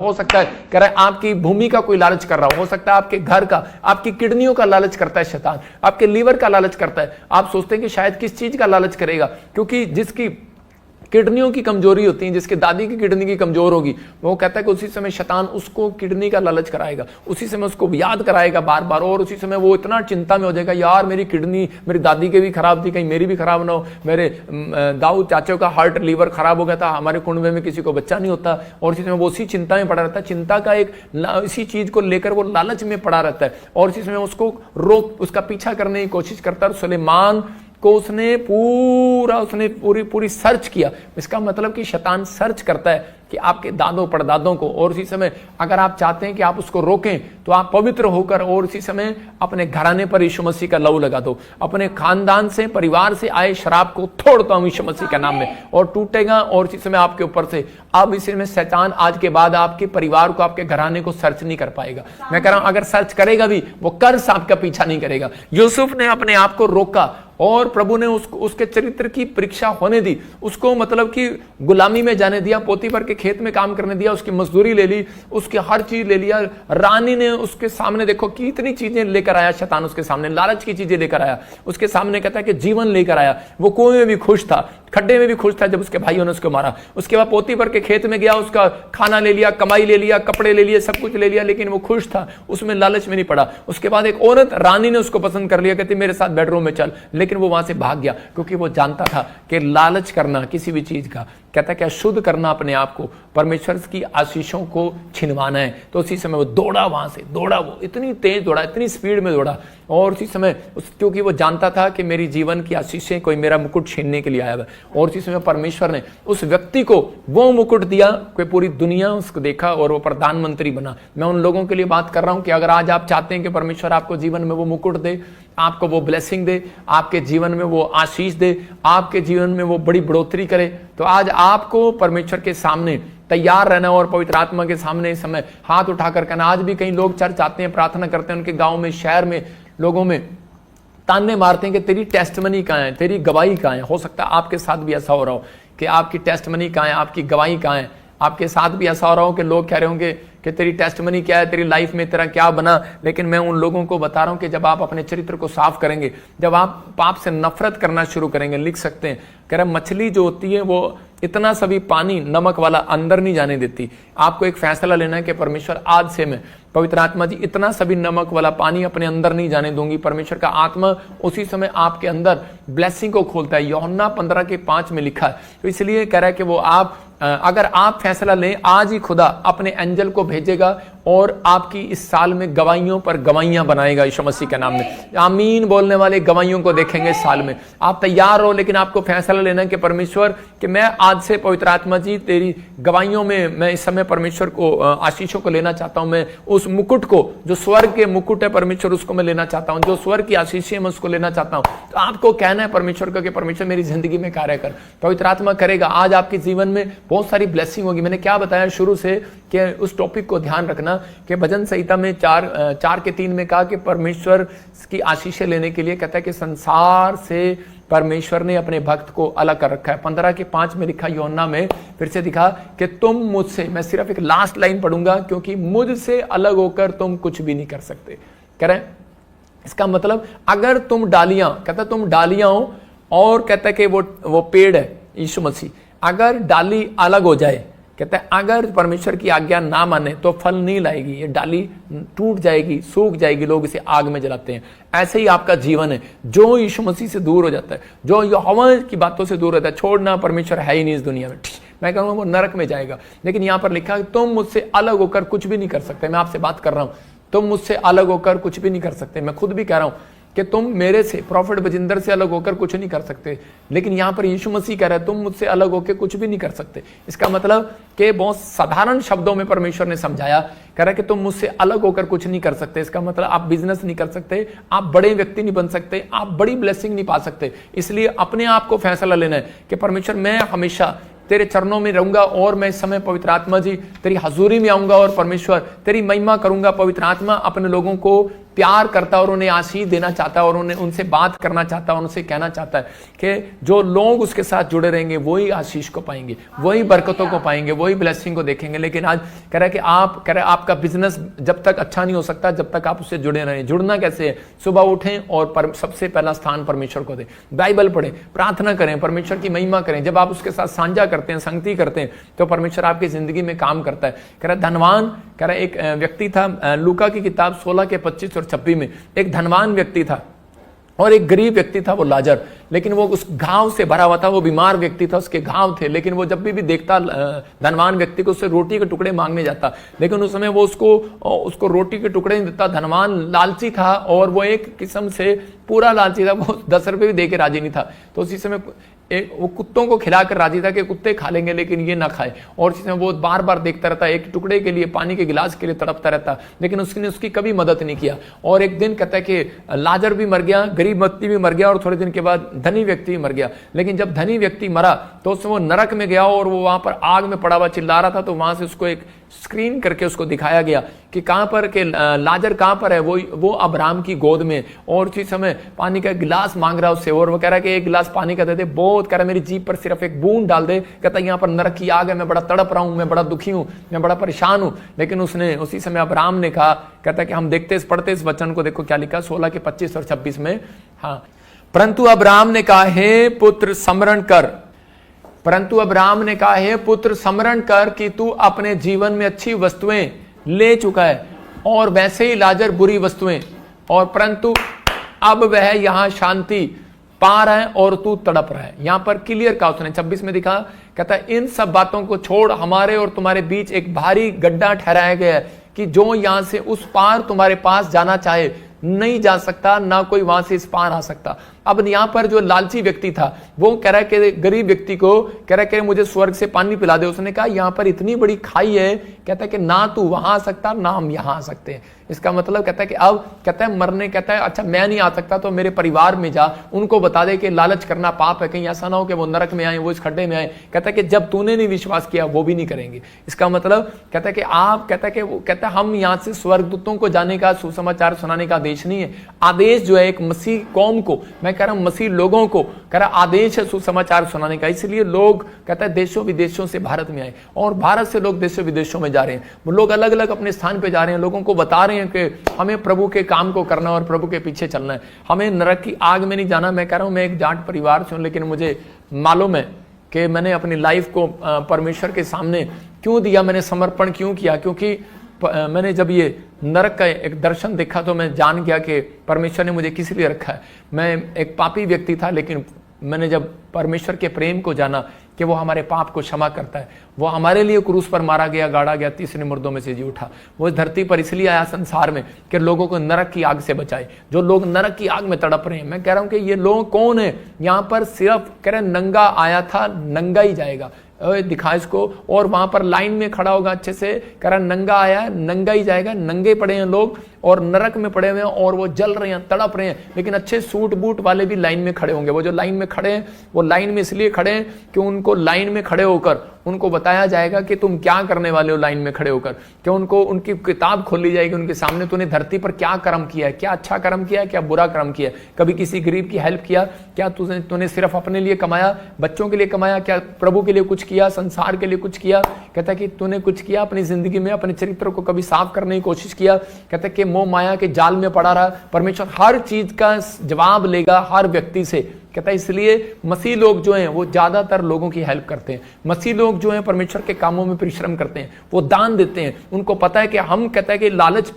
हो सकता है कह रहा है आपकी भूमि का कोई लालच कर रहा हो सकता है आपके घर का, आपकी किडनियों का लालच करता है शैतान, आपके लीवर का लालच करता है। आप सोचते हैं कि शायद किस चीज का लालच करेगा, क्योंकि जिसकी किडनियों की कमजोरी होती है, जिसके दादी की किडनी की कमजोर होगी, वो कहता है कि उसी समय शैतान उसको किडनी का लालच कराएगा, उसी समय उसको याद कराएगा बार बार, और उसी समय वो इतना चिंता में हो जाएगा, यार मेरी किडनी मेरी दादी के भी खराब थी, कहीं मेरी भी खराब ना हो, मेरे दाऊद चाचा का हार्ट लीवर खराब हो गया था, हमारे कुंडे में किसी को बच्चा नहीं होता, और उसी समय वो उसी चिंता में पड़ा रहता है। चिंता का एक इसी चीज को लेकर वो लालच में पड़ा रहता है, और इसी समय उसको रोक उसका पीछा करने की कोशिश करता है। सुलेमान को उसने पूरी सर्च किया। इसका मतलब कि शैतान सर्च करता है कि आपके दादों परदादों को, और उसी समय अगर आप चाहते हैं कि आप उसको रोकें तो आप पवित्र होकर और उसी समय अपने घराने पर यीशु मसीह का लहू लगा दो, अपने खानदान से परिवार से आए शराब को तोड़ता हूं यीशु मसीह के नाम में, और टूटेगा, और इसी समय आपके ऊपर से अब इसी में शैतान आज के बाद आपके परिवार को आपके घराने को सर्च नहीं कर पाएगा। मैं कह रहा हूं अगर सर्च करेगा भी वो कर्स आपका पीछा नहीं करेगा। यूसुफ ने अपने आप को रोका और प्रभु ने उसके चरित्र की परीक्षा होने दी, उसको मतलब कि गुलामी में जाने दिया, पोतीफर के खेत में काम करने दिया, उसकी मजदूरी ले ली, उसकी हर चीज ले लिया। रानी ने उसके सामने देखो कितनी चीजें लेकर आया शैतान, उसके सामने लालच की चीजें लेकर आया, उसके सामने कहता है कि जीवन लेकर आया। वो कुएं में भी खुश था, खड्डे में भी खुश था जब उसके भाइयों ने उसको मारा। उसके बाद पोतीफर के खेत में गया, उसका खाना ले लिया, कमाई ले लिया, कपड़े ले लिए, सब कुछ ले लिया, लेकिन वो खुश था, उसमें लालच में नहीं पड़ा। उसके बाद एक औरत रानी ने उसको पसंद कर लिया, कहती मेरे साथ बेडरूम में चल, लेकिन वो वहां से भाग गया, क्योंकि वो जानता था कि लालच करना किसी भी चीज का, कहता है क्या शुद्ध करना अपने आप को, परमेश्वर की आशीषों को छिनवाना है। तो उसी समय वो दौड़ा, वहां से दौड़ा, वो इतनी तेज दौड़ा, इतनी स्पीड में दौड़ा, और उसी समय क्योंकि वो जानता था कि मेरी जीवन की आशीषें कोई मेरा मुकुट छीनने के लिए आया है, और उसी समय परमेश्वर ने उस व्यक्ति को वो मुकुट दिया कि पूरी दुनिया उसको देखा और वो प्रधानमंत्री बना। मैं उन लोगों के लिए बात कर रहा हूं कि अगर आज आप चाहते हैं कि परमेश्वर आपको जीवन में वो मुकुट दे, आपको वो ब्लेसिंग दे, आपके जीवन में वो आशीष दे, आपके जीवन में वो बड़ी बढ़ोतरी करे, तो आज आपको परमेश्वर के सामने तैयार रहना और पवित्र आत्मा के सामने इस समय हाथ उठाकर कहना। आज भी कई लोग चर्च आते हैं, प्रार्थना करते हैं, उनके गांव में शहर में लोगों में ताने मारते हैं कि तेरी टेस्टमनी कहाँ है, तेरी गवाही कहाँ है। हो सकता है आपके साथ भी ऐसा हो रहा हो कि आपकी टेस्टमनी कहाँ है, आपकी गवाही कहाँ है। आपके साथ भी ऐसा हो रहा हो कि लोग कह रहे होंगे कि तेरी टेस्टमनी क्या है, तेरी लाइफ में तेरा क्या बना। लेकिन मैं उन लोगों को बता रहा हूं कि जब आप अपने चरित्र को साफ करेंगे, जब आप पाप से नफरत करना शुरू करेंगे, लिख सकते हैं कह रहे मछली जो होती है वो इतना सभी पानी नमक वाला अंदर नहीं जाने देती। आपको एक फैसला लेना है कि परमेश्वर आज से मैं पवित्र आत्मा जी इतना सभी नमक वाला पानी अपने अंदर नहीं जाने दूंगी। परमेश्वर का आत्मा उसी समय आपके अंदर ब्लेसिंग को खोलता है। यूहन्ना 15:5 में लिखा है। तो इसलिए कह रहा है कि वो आप अगर आप फैसला लें, आज ही खुदा अपने एंजल को भेजेगा और आपकी इस साल में गवाहियों पर गवाहियां बनाएगा यीशु मसीह के नाम में। आमीन बोलने वाले गवाहियों को देखेंगे इस साल में। आप तैयार हो, लेकिन आपको फैसला लेना है कि परमेश्वर कि मैं आज से पवित्र आत्मा जी तेरी गवाहियों में मैं इस समय परमेश्वर को आशीषों को लेना चाहता हूं। मैं उस मुकुट को जो स्वर्ग के मुकुट है परमेश्वर, उसको मैं लेना चाहता हूं, जो स्वर्ग की आशीषें मैं उसको लेना चाहता हूं। तो आपको कहना है परमेश्वर को कि परमेश्वर मेरी जिंदगी में कार्य कर। पवित्र आत्मा करेगा। आज आपके जीवन में बहुत सारी ब्लेसिंग होगी। मैंने क्या बताया शुरू से कि उस टॉपिक को ध्यान रखना कि भजन संहिता में 4:3 में कहा कि परमेश्वर की आशीषें लेने के लिए कहता है कि संसार से परमेश्वर ने अपने भक्त को अलग कर रखा है। 15:5 में लिखा, यूहन्ना में फिर से दिखा कि तुम मुझसे, मैं सिर्फ एक लास्ट लाइन पढ़ूंगा, क्योंकि मुझसे अलग होकर तुम कुछ भी नहीं कर सकते। कह रहे हैं इसका मतलब अगर तुम डालियां, कहता तुम डालियां हो, और कहता है कि वो पेड़ है यीशु मसीह, अगर डाली अलग हो जाए, कहता है अगर परमेश्वर की आज्ञा ना माने तो फल नहीं लाएगी, ये डाली टूट जाएगी, सूख जाएगी, लोग इसे आग में जलाते हैं। ऐसे ही आपका जीवन है। जो यीशु मसीह से दूर हो जाता है, जो यहोवा की बातों से दूर रहता है, छोड़ना परमेश्वर है ही नहीं इस दुनिया में, मैं कहूँगा वो नरक में जाएगा। लेकिन यहाँ पर लिखा है तुम मुझसे अलग होकर कुछ भी नहीं कर सकते। मैं आपसे बात कर रहा हूँ, तुम मुझसे अलग होकर कुछ भी नहीं कर सकते। मैं खुद भी कह रहा हूँ कि तुम मेरे से, प्रॉफिट बजिंदर से अलग होकर कुछ नहीं कर सकते। लेकिन यहां पर यीशु मसीह कह रहा है तुम मुझसे अलग होकर कुछ भी नहीं कर सकते। इसका मतलब कि बहुत साधारण शब्दों में परमेश्वर ने समझाया, कह रहा है कि तुम मुझसे अलग होकर कुछ नहीं कर सकते। इसका मतलब आप बिजनेस नहीं कर सकते, आप बड़े व्यक्ति नहीं बन सकते, आप बड़ी ब्लेसिंग नहीं पा सकते। इसलिए अपने आप को फैसला लेना है कि परमेश्वर मैं हमेशा तेरे चरणों में रहूंगा, और मैं इस समय पवित्र आत्मा जी तेरी हजूरी में आऊंगा और परमेश्वर तेरी महिमा करूंगा। पवित्र आत्मा अपने लोगों को प्यार करता है और उन्हें आशीष देना चाहता है और उन्हें उनसे बात करना चाहता है और उनसे कहना चाहता है कि जो लोग उसके साथ जुड़े रहेंगे वही आशीष को पाएंगे, वही बरकतों को पाएंगे, वही ब्लेसिंग को देखेंगे। लेकिन आज कह रहा है कि आप कह रहे आपका बिजनेस जब तक अच्छा नहीं हो सकता जब तक आप उससे जुड़े रहें। जुड़ना कैसे है? सुबह उठें और सबसे पहला स्थान परमेश्वर को दें, बाइबल पढ़ें, प्रार्थना करें, परमेश्वर की महिमा करें। जब आप उसके साथ साझा करते हैं, संगति करते हैं, तो परमेश्वर आपकी जिंदगी में काम करता है। कह रहा धनवान, कह रहा एक व्यक्ति था, लूका की किताब 16 के 25 और 26 में एक धनवान व्यक्ति था और एक गरीब व्यक्ति था, वो लाजर। लेकिन वो उस घाव से भरा हुआ था, वो बीमार व्यक्ति था, उसके घाव थे। लेकिन वो जब भी देखता धनवान व्यक्ति को, उससे रोटी के टुकड़े मांगने जाता, लेकिन उस समय वो उसको रोटी के टुकड़े नहीं देता। धनवान लालची था और वो एक किस्म से पूरा लालची था, वो 10 रुपए भी दे के राजी नहीं था। तो उसी समय वो कुत्तों को खिलाकर राजी था कि कुत्ते खा लेंगे लेकिन ये ना खाए। और इस समय वो बार बार देखता रहता, एक टुकड़े के लिए, पानी के गिलास के लिए तड़पता रहता, लेकिन उसने उसकी कभी मदद नहीं किया। और एक दिन कहता है कि लाजर भी मर गया, गरीब व्यक्ति भी मर गया और थोड़े दिन के बाद धनी व्यक्ति भी मर गया। लेकिन जब धनी व्यक्ति मरा तो उसमें वो नरक में गया और वो वहां पर आग में पड़ा हुआ चिल्ला रहा था। तो वहां से उसको एक स्क्रीन करके उसको दिखाया गया कि कहां पर के लाजर कहां पर है। वो अब्राहम की गोद में, और उसी समय पानी का गिलास मांग रहा उससे, और वो कह रहा है कि एक गिलास पानी का दे दे। बहुत कह रहा मेरी जीभ पर सिर्फ एक बूंद डाल दे। कहता यहाँ पर नरक की आग है, मैं बड़ा तड़प रहा हूं, मैं बड़ा दुखी हूं, मैं बड़ा परेशान हूं। लेकिन उसने उसी समय अब्राहम ने कहा, कहता कि हम देखते पढ़ते इस वचन को, देखो क्या लिखा 16 के 25 और 26 में। हाँ, परंतु अब्राहम ने कहा हे पुत्र स्मरण कर, परंतु अब्राहम ने कहा हे पुत्र स्मरण कर कि तू अपने जीवन में अच्छी वस्तुएं ले चुका है और वैसे ही लाजर बुरी वस्तुएं, और परंतु अब वह यहां शांति पा रहा है और तू तड़प रहा है। यहां पर क्लियर कहा उसने 26 में दिखा, कहता है इन सब बातों को छोड़ हमारे और तुम्हारे बीच एक भारी गड्ढा ठहराया गया है कि जो यहां से उस पार तुम्हारे पास जाना चाहे नहीं जा सकता, ना कोई वहां से इस पार आ सकता। अब यहां पर जो लालची व्यक्ति था वो कह रहा है कि गरीब व्यक्ति को कह रहा है कि मुझे स्वर्ग से पानी पिला दे। उसने कहा यहां पर इतनी बड़ी खाई है, कहता है कि ना तू वहां आ सकता ना हम यहां आ सकते हैं। इसका मतलब कहता है कि अब कहता है मरने, कहता है अच्छा मैं नहीं आ सकता तो मेरे परिवार में जा, उनको बता दे कि लालच करना पाप है, कहीं ऐसा ना हो कि वो नरक में आए, वो इस खड्डे में आए। कहता है कि जब तूने नहीं विश्वास किया वो भी नहीं करेंगे। इसका मतलब कहता है कि आप, कहता है कि वो कहता है हम यहां से स्वर्गदूतों को जाने का, सुसमाचार सुनाने का आदेश नहीं है। आदेश जो है एक मसीह कौम को, मैं कह रहा हूं मसीह लोगों को कह रहा आदेश है सुसमाचार सुनाने का। इसलिए लोग कहता है देशों विदेशों से भारत में आए और भारत से लोग देशों विदेशों में जा रहे हैं। वो लोग अलग अलग अपने स्थान पे जा रहे हैं, लोगों को बता रहे हैं कि हमें प्रभु के काम को करना और प्रभु के पीछे चलना है, हमें नरक की आग में नहीं जाना। मैं कह रहा हूं मैं एक जाट परिवार से हूं, लेकिन मुझे मालूम है कि मैंने अपनी लाइफ को परमेश्वर के सामने क्यों दिया, मैंने समर्पण क्यों किया, क्योंकि मैंने जब ये नरक का एक दर्शन देखा तो मैं जान गया कि परमेश्वर ने मुझे किस लिए रखा है। मैं एक पापी व्यक्ति था, लेकिन मैंने जब परमेश्वर के प्रेम को जाना कि वो हमारे पाप को क्षमा करता है, वो हमारे लिए क्रूस पर मारा गया, गाड़ा गया, तीसरे मुर्दों में से जी उठा। वो इस धरती पर इसलिए आया संसार में कि लोगों को नरक की आग से बचाए, जो लोग नरक की आग में तड़प रहे हैं। मैं कह रहा हूं कि ये लोग कौन है यहाँ पर, सिर्फ कह रहे नंगा आया था नंगा ही जाएगा, दिखा इसको, और वहां पर लाइन में खड़ा होगा अच्छे से, कह रहा नंगा आया नंगा ही जाएगा। नंगे पड़े हैं लोग और नरक में पड़े हुए हैं और वो जल रहे हैं, तड़प रहे हैं, लेकिन अच्छे सूट बूट वाले भी लाइन में खड़े होंगे। वो जो लाइन में खड़े हैं वो लाइन में इसलिए खड़े हैं कि उनको लाइन में खड़े होकर उनको बताया जाएगा कि तुम क्या करने वाले हो लाइन में खड़े होकर, कि उनको उनकी किताब खोली जाएगी उनके सामने, तूने धरती पर क्या कर्म किया है, क्या अच्छा कर्म किया है, क्या बुरा कर्म किया है, कभी किसी गरीब की हेल्प किया, क्या तूने सिर्फ अपने लिए कमाया, बच्चों के लिए कमाया, क्या प्रभु के लिए कुछ किया, संसार के लिए कुछ किया। कहता है कि तूने कुछ किया अपनी जिंदगी में, अपने चरित्र को कभी साफ करने की कोशिश किया। कहता है कि मोह माया के जाल में पड़ा रहा। परमेश्वर हर चीज का जवाब लेगा हर व्यक्ति से। कहता है इसलिए मसीह लोग जो हैं वो ज्यादातर लोगों की हेल्प करते हैं। मसीह लोग जो हैं परमेश्वर के कामों में परिश्रम करते हैं, वो दान देते हैं। उनको पता है कि हम, कहता है कि लालच,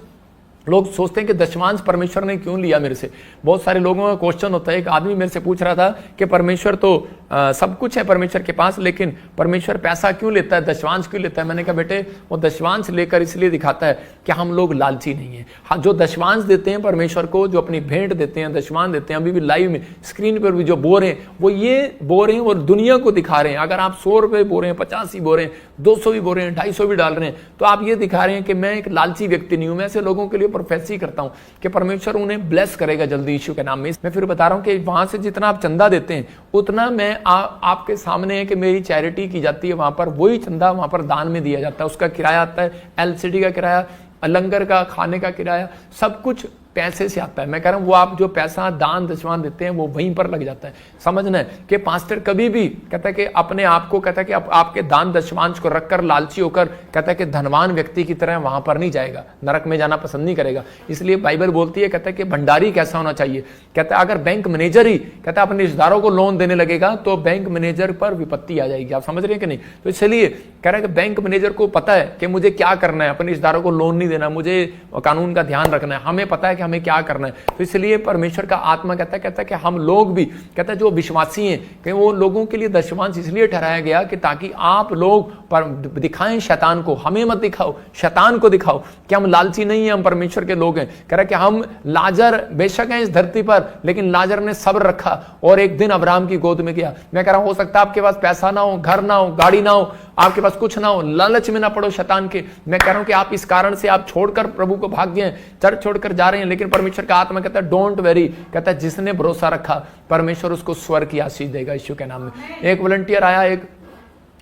लोग सोचते हैं कि दशमांश परमेश्वर ने क्यों लिया मेरे से। बहुत सारे लोगों का क्वेश्चन होता है। एक आदमी मेरे से पूछ रहा था कि परमेश्वर तो सब कुछ है परमेश्वर के पास, लेकिन परमेश्वर पैसा क्यों लेता है, दशमांश क्यों लेता है। मैंने कहा बेटे वो दशमांश लेकर इसलिए दिखाता है कि हम लोग लालची नहीं है। हाँ, जो दशमांश देते हैं परमेश्वर को, जो अपनी भेंट देते हैं, दशमांश देते हैं, अभी भी लाइव में स्क्रीन पर भी जो बो रहे हैं वो ये बो रहे हैं और दुनिया को दिखा रहे हैं। अगर आप 100 रुपए बो रहे हैं, 50 ही बो रहे हैं, 200 भी बो रहे हैं, 250 भी डाल रहे हैं, तो आप ये दिखा रहे हैं कि मैं एक लालची व्यक्ति नहीं हूं। मैं ऐसे लोगों के लिए प्रोफेसी करता हूं कि परमेश्वर उन्हें ब्लेस करेगा जल्दी यीशु के नाम में। मैं फिर बता रहा हूं कि वहां से जितना आप चंदा देते हैं उतना मैं आपके सामने है कि मेरी चैरिटी की जाती है, वहां पर वही चंदा वहां पर दान में दिया जाता है। उसका किराया आता है, एलसीडी का किराया, लंगर का, खाने का किराया, सब कुछ पैसे से आता है। मैं कह रहा हूं वो आप जो पैसा दान दशवान देते हैं वो वहीं पर लग जाता है। समझना है कि पास्टर कभी भी कहता है कि अपने आप को कहता है कि आपके दान दशवांश को रखकर लालची होकर कहता है कि धनवान व्यक्ति की तरह वहां पर नहीं जाएगा, नरक में जाना पसंद नहीं करेगा। इसलिए बाइबल बोलती है, कहता है कि भंडारी कैसा होना चाहिए, कहता है अगर बैंक मैनेजर ही कहता है अपने रिश्तेदारों को लोन देने लगेगा तो बैंक मैनेजर पर विपत्ति आ जाएगी। आप समझ रहे हैं कि नहीं? तो इसलिए कह रहा है कि बैंक मैनेजर को पता है कि मुझे क्या करना है, अपने रिश्तेदारों को लोन नहीं देना, मुझे कानून का ध्यान रखना है, हमें पता है कि हमें क्या करना है। तो इसलिए परमेश्वर का आत्मा कहता है कि हम लोग भी कहता है जो विश्वासी हैं कि वो लोगों के लिए दशवांश इसलिए ठहराया गया कि ताकि आप लोग पर दिखाएं शैतान को, हमें मत दिखाओ, शैतान को दिखाओ कि हम लालची नहीं है, हम परमेश्वर के लोग हैं। कह रहा कि हम लाजर बेशक हैं इस धरती पर, लेकिन लाजर ने सब्र रखा और एक दिन अब्राहम की गोद में गया। मैं कह रहा हूं हो सकता है आपके पास पैसा ना हो, घर ना हो, गाड़ी ना हो, आपके पास कुछ ना हो, लालच में ना पड़ो शैतान के। मैं कह रहा हूं कि आप इस कारण से आप छोड़कर प्रभु को भाग गए, चर्च छोड़कर जा रहे हैं, लेकिन परमेश्वर का आत्मा कहता है डोंट वेरी, कहता है जिसने भरोसा रखा परमेश्वर उसको स्वर्ग की आशीष देगा यीशु के नाम में। एक वॉलंटियर आया,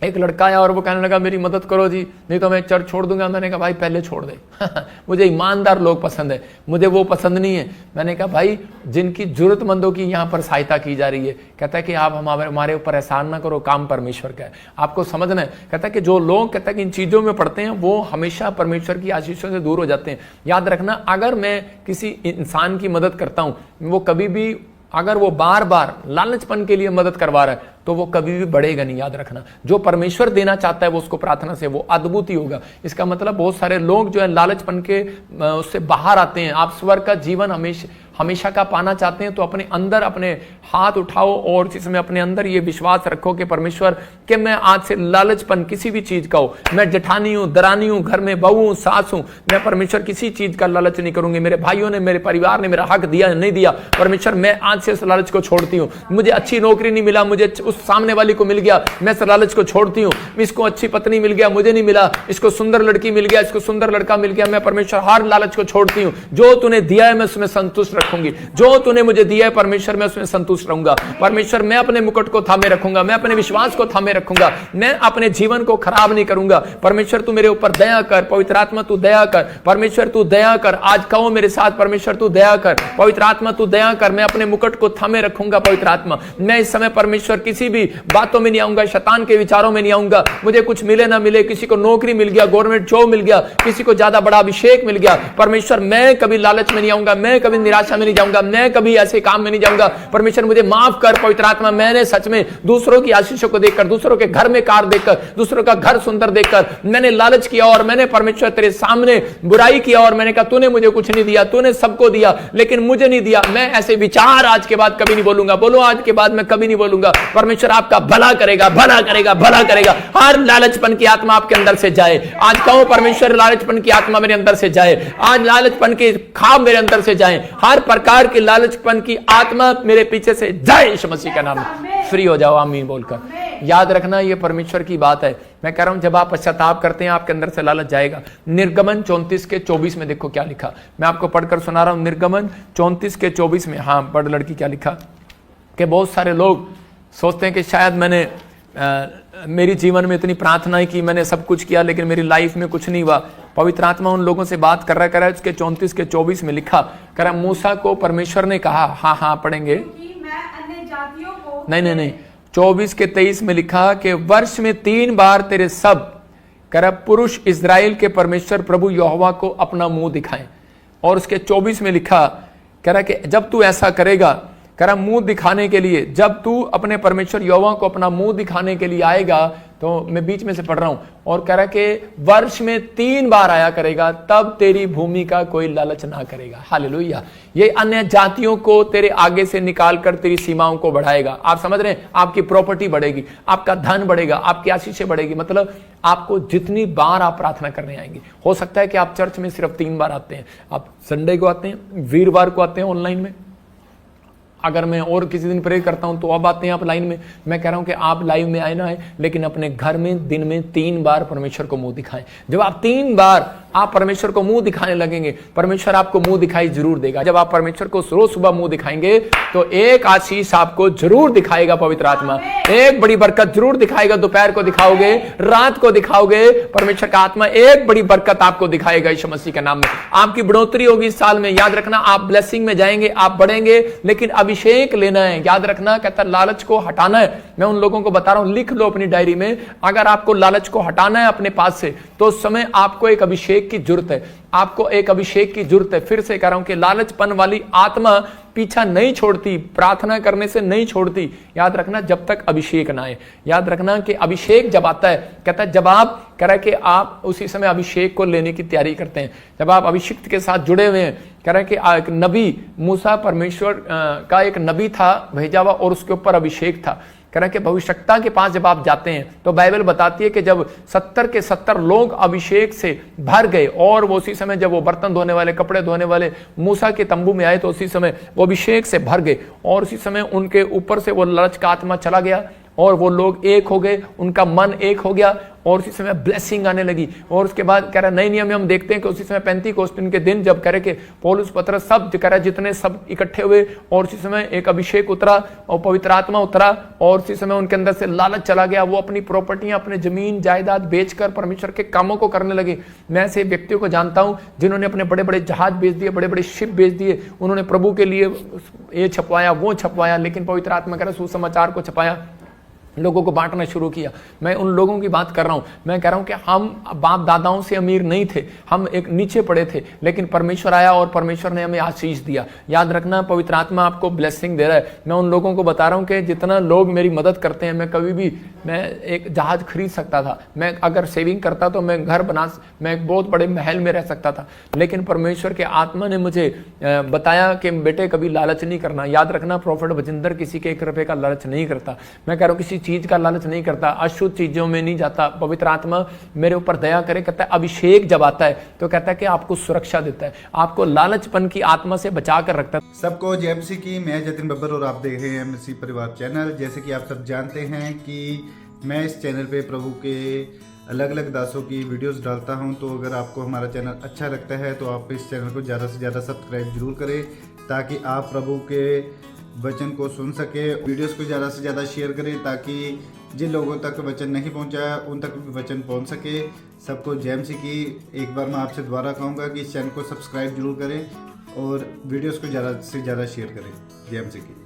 एक लड़का आया और वो कहने लगा मेरी मदद करो जी, नहीं तो मैं चर्च छोड़ दूंगा। मैंने कहा भाई पहले छोड़ दे मुझे ईमानदार लोग पसंद है, मुझे वो पसंद नहीं है। मैंने कहा भाई जिनकी जरूरतमंदों की यहाँ पर सहायता की जा रही है, कहता है कि आप हमारे ऊपर एहसान ना करो, काम परमेश्वर का है, आपको समझना है। कहता है कि जो लोग कहता है कि इन चीजों में पढ़ते हैं वो हमेशा परमेश्वर की आशीषों से दूर हो जाते हैं। याद रखना, अगर मैं किसी इंसान की मदद करता हूँ, वो कभी भी अगर वो बार बार लालचपन के लिए मदद करवा रहा है तो वो कभी भी बढ़ेगा नहीं। याद रखना, जो परमेश्वर देना चाहता है वो उसको प्रार्थना से वो अद्भुत ही होगा। इसका मतलब बहुत सारे लोग जो है लालचपन के उससे बाहर आते हैं। आप स्वर्ग का जीवन हमेशा का पाना चाहते हैं तो अपने अंदर अपने हाथ उठाओ और जिसमें अपने अंदर ये विश्वास रखो कि परमेश्वर कि मैं आज से लालचपन किसी भी चीज का हो, मैं जेठानी हूं, दरानी हूं, घर में बहू हूं, सास हूं, मैं परमेश्वर किसी चीज का लालच नहीं करूंगी। मेरे भाइयों ने, मेरे परिवार ने मेरा हक दिया नहीं दिया, परमेश्वर मैं आज से उस लालच को छोड़ती हूँ। मुझे अच्छी नौकरी नहीं मिला, मुझे उस सामने वाली को मिल गया, मैं इस लालच को छोड़ती हूँ। इसको अच्छी पत्नी मिल गया, मुझे नहीं मिला, इसको सुंदर लड़की मिल गया, इसको सुंदर लड़का मिल गया, मैं परमेश्वर हर लालच को छोड़ती हूँ। जो तूने दिया है मैं उसमें संतुष्ट रखूंगी, जो तूने मुझे दिया है परमेश्वर मैं उसमें संतुष्ट रहूंगा। परमेश्वर मैं अपने मुकुट को थामे रखूंगा, मैं अपने विश्वास को थामे रखूंगा, मैं अपने जीवन को खराब नहीं करूंगा। परमेश्वर तू मेरे ऊपर दया कर, पवित्र आत्मा तू दया कर, परमेश्वर तू दया कर। आज कहो मेरे साथ, परमेश्वर तू दया कर, पवित्र आत्मा तू दया कर, मैं अपने मुकुट को थामे रखूंगा। पवित्र आत्मा मैं इस समय परमेश्वर किसी भी बातों में नहीं आऊंगा, शैतान के विचारों में नहीं आऊंगा। मुझे कुछ मिले ना मिले, किसी को नौकरी मिल गया, गवर्नमेंट जॉब मिल गया, किसी को ज्यादा बड़ा अभिषेक मिल गया, परमेश्वर मैं कभी लालच में नहीं आऊंगा, मैं कभी निराशा में नहीं जाऊंगा, मैं कभी ऐसे काम में नहीं जाऊंगा। परमेश्वर मुझे माफ कर पवित्र आत्मा, मैंने सच में दूसरों की आशीषों को देखकर, दूसरों के घर में कार देखकर, दूसरों का घर सुंदर देखकर मैंने लालच किया और मैंने परमेश्वर तेरे सामने बुराई किया और मैंने कहा तूने मुझे कुछ नहीं दिया, तूने सबको दिया लेकिन मुझे नहीं दिया। मैं ऐसे विचार आज के बाद कभी नहीं बोलूंगा। बोलो आज के बाद मैं कभी नहीं बोलूंगा। परमेश्वर आपका भला करेगा, भला करेगा, भला करेगा। हर लालचपन की आत्मा आपके अंदर से जाए। आज कहो परमेश्वर लालचपन की आत्मा मेरे अंदर से जाए, आज लालचपन के ख्वाब मेरे अंदर से जाए, हर प्रकार की लालचपन की आत्मा मेरे पीछे से जाए यीशु मसीह का नाम में। फ्री हो जाओ आमीन बोलकर। याद रखना ये परमेश्वर की बात है। मैं कह रहा हूं जब आप पश्चाताप करते हैं आपके अंदर से लालच जाएगा। निर्गमन 34:24 में देखो क्या लिखा, मैं आपको पढ़कर सुना रहा हूं। निर्गमन 34:24 में, हाँ पढ़ लड़की, क्या लिखा कि बहुत सारे लोग सोचते हैं कि शायद मैंने मेरी जीवन में इतनी प्रार्थनाएं की, मैंने सब कुछ किया लेकिन मेरी लाइफ में कुछ नहीं हुआ। पवित्र आत्मा उन लोगों से बात कर रहा है। उसके 34:24 में लिखा कर रहा, मूसा को परमेश्वर ने कहा, हाँ पढ़ेंगे, नहीं 24:23 में लिखा कि वर्ष में 3 बार तेरे सब कर पुरुष इजराइल के परमेश्वर प्रभु यहोवा को अपना मुंह दिखाएं। और उसके 24 में लिखा कह रहा कि जब तू ऐसा करेगा, कह रहा मुंह दिखाने के लिए, जब तू अपने परमेश्वर यहोवा को अपना मुंह दिखाने के लिए आएगा, तो मैं बीच में से पढ़ रहा हूं, और कह रहा कि वर्ष में 3 बार आया करेगा, तब तेरी भूमि का कोई लालच ना करेगा। हालेलुया। ये अन्य जातियों को तेरे आगे से निकाल कर तेरी सीमाओं को बढ़ाएगा। आप समझ रहे हैं, आपकी प्रॉपर्टी बढ़ेगी, आपका धन बढ़ेगा, आपकी आशीषें बढ़ेगी। मतलब आपको जितनी बार आप प्रार्थना करने आएंगे, हो सकता है कि आप चर्च में सिर्फ 3 बार आते हैं, आप संडे को आते हैं, वीरवार को आते हैं ऑनलाइन में, अगर मैं और किसी दिन प्रे करता हूं तो अब आते हैं आप लाइन में। मैं कह रहा हूं कि आप लाइव में आए ना है, लेकिन अपने घर में दिन में 3 बार परमेश्वर को मुंह दिखाएं। जब आप 3 बार आप परमेश्वर को मुंह दिखाने लगेंगे, परमेश्वर आपको मुंह दिखाई जरूर देगा। जब आप परमेश्वर को रोज सुबह मुंह दिखाएंगे तो एक आशीष आपको जरूर दिखाएगा पवित्र आत्मा, एक बड़ी बरकत जरूर दिखाएगा। दोपहर को दिखाओगे, रात को दिखाओगे, परमेश्वर का आत्मा एक बड़ी बरकत आपको दिखाएगा यीशु मसीह के नाम में। आपकी बढ़ोतरी होगी इस साल में। याद रखना, आप ब्लेसिंग में जाएंगे, आप बढ़ेंगे, लेकिन अभिषेक लेना है। याद रखना, कहता लालच को हटाना है। मैं उन लोगों को बता रहा हूं, लिख लो अपनी डायरी में, अगर आपको लालच को हटाना है अपने पास से तो उस समय आपको एक अभिषेक की जरूरत है, आपको एक अभिषेक की जरूरत है। फिर से कह रहा हूं कि लालचपन वाली आत्मा पीछा नहीं छोड़ती, प्रार्थना करने से नहीं छोड़ती। याद रखना, जब तक अभिषेक ना आए। याद रखना कि अभिषेक जब आता है, कहता है जब आप कह रहा है कि आप उसी समय अभिषेक को लेने की तैयारी करते हैं, जब आप अभिषिक्त के साथ जुड़े हुए हैं। कह रहा है कि एक नबी मूसा परमेश्वर का एक नबी था भेजा हुआ और उसके ऊपर अभिषेक था। कह रहा है कि भविष्यवक्ता के पास जब आप जाते हैं तो बाइबल बताती है कि जब 70 के 70 लोग अभिषेक से भर गए और वो उसी समय जब वो बर्तन धोने वाले, कपड़े धोने वाले मूसा के तंबू में आए तो उसी समय वो अभिषेक से भर गए और उसी समय उनके ऊपर से वो लालच का आत्मा चला गया और वो लोग एक हो गए, उनका मन एक हो गया और उसी समय ब्लेसिंग आने लगी। और उसके बाद कह रहा नए नियम में हम देखते हैं कि उसी समय 35 के दिन जब कह रहे कि पौलुस पतरस सब कह रहा जितने सब इकट्ठे हुए और उसी समय एक अभिषेक उतरा और पवित्र आत्मा उतरा और उसी समय उनके अंदर से लालच चला गया। वो अपनी प्रॉपर्टियां, अपने जमीन जायदाद बेचकर परमेश्वर के कामों को करने लगे। मैं ऐसे व्यक्तियों को जानता हूं जिन्होंने अपने बड़े बड़े जहाज बेच दिए, बड़े बड़े शिप बेच दिए, उन्होंने प्रभु के लिए ये छपवाया, वो छपवाया, लेकिन पवित्र आत्मा कह रहा सुसमाचार को छपाया, लोगों को बांटना शुरू किया। मैं उन लोगों की बात कर रहा हूं। मैं कह रहा हूं कि हम बाप दादाओं से अमीर नहीं थे, हम एक नीचे पड़े थे, लेकिन परमेश्वर आया और परमेश्वर ने हमें आशीष दिया। याद रखना, पवित्र आत्मा आपको ब्लेसिंग दे रहा है। मैं उन लोगों को बता रहा हूं कि जितना लोग मेरी मदद करते हैं, मैं कभी भी मैं एक जहाज खरीद सकता था, मैं अगर सेविंग करता तो मैं घर बना, मैं एक बहुत बड़े महल में रह सकता था, लेकिन परमेश्वर के आत्मा ने मुझे बताया कि बेटे कभी लालच नहीं करना। याद रखना, प्रॉफिट बजिंदर किसी के 1 रुपए का लालच नहीं करता। मैं कह रहा हूं किसी चीज का लालच नहीं करता, अशुद्ध चीजों में नहीं जाता। पवित्र आत्मा मेरे ऊपर दया करे, कहता है अभिषेक जब आता है तो कहता है कि आपको सुरक्षा देता है, आपको लालचपन की आत्मा से बचा कर रखता है। सबको जय मसीह की। मैं जतिन बब्बर और आप देख रहे हैं मसीह परिवार चैनल। जैसे कि आप सब जानते हैं कि मैं इस चैनल पे प्रभु के अलग अलग दासों की वीडियोस डालता हूं, तो अगर आपको हमारा चैनल अच्छा लगता है तो आप इस चैनल को ज़्यादा से ज़्यादा सब्सक्राइब जरूर करें ताकि आप प्रभु के वचन को सुन सके। वीडियोस को ज़्यादा से ज़्यादा शेयर करें ताकि जिन लोगों तक वचन नहीं पहुंचा उन तक भी वचन पहुंच सके। सबको जय मसीह की। एक बार मैं आपसे दोबारा कहूँगा कि इस चैनल को सब्सक्राइब जरूर करें और वीडियोस को ज़्यादा से ज़्यादा शेयर करें। जय मसीह की।